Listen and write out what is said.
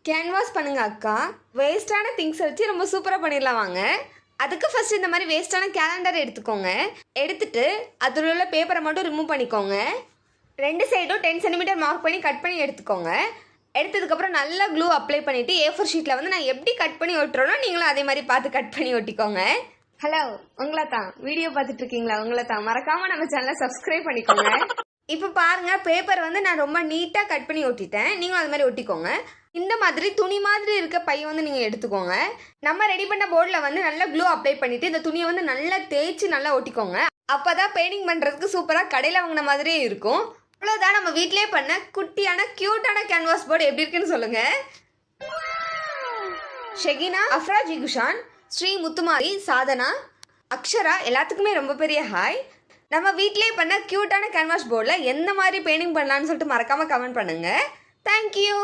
Canvas பண்ணுங்க அக்கா. வேஸ்ட்டான திங்ஸை வச்சு ரொம்ப சூப்பராக பண்ணிடலாம் வாங்க. அதுக்கு ஃபஸ்ட்டு இந்த மாதிரி வேஸ்ட்டான கேலண்டர் எடுத்துக்கோங்க. எடுத்துட்டு அதில் உள்ள பேப்பரை மட்டும் ரிமூவ் பண்ணிக்கோங்க. 2 சைடும் 10 சென்டிமீட்டர் மார்க் பண்ணி கட் பண்ணி எடுத்துக்கோங்க. எடுத்ததுக்கப்புறம் நல்லா க்ளூ அப்ளை பண்ணிவிட்டு A4 ஷீட்டில் வந்து நான் எப்படி கட் பண்ணி ஒட்டுறோனோ நீங்களும் அதே மாதிரி பார்த்து கட் பண்ணி ஒட்டிக்கோங்க. ஹலோ, உங்களை தான் வீடியோ பார்த்துட்டு இருக்கீங்களா? உங்களை தான் மறக்காமல் நம்ம சேனலை சப்ஸ்கிரைப் பண்ணிக்கோங்க. இப்போ பாருங்க, பேப்பர் வந்து நான் ரொம்ப நீட்டாக கட் பண்ணி ஒட்டிட்டேன். நீங்களும் அது மாதிரி ஒட்டிக்கோங்க. இந்த மாதிரி துணி மாதிரி இருக்க பை வந்து நீங்கள் எடுத்துக்கோங்க. நம்ம ரெடி பண்ண போர்டில் வந்து நல்லா க்ளூ அப்ளை பண்ணிவிட்டு இந்த துணியை வந்து நல்லா தேய்ச்சி நல்லா ஒட்டிக்கோங்க. அப்போ தான் பெயிண்டிங் பண்ணுறதுக்கு சூப்பராக கடையில் வாங்கின மாதிரியே இருக்கும். அவ்வளோதான், நம்ம வீட்டிலே பண்ண குட்டியான க்யூட்டான கேன்வாஸ் போர்டு எப்படி இருக்குன்னு சொல்லுங்கள். ஷெகினா, அஃப்ரா, ஜிகுஷான், ஸ்ரீ முத்துமாரி, சாதனா, அக்ஷரா எல்லாத்துக்குமே ரொம்ப பெரிய ஹாய். நம்ம வீட்டிலே பண்ண க்யூட்டான கேன்வாஸ் போர்டில் எந்த மாதிரி பெயிண்டிங் பண்ணலான்னு சொல்லிட்டு மறக்காமல் கமெண்ட் பண்ணுங்கள். தேங்க்யூ.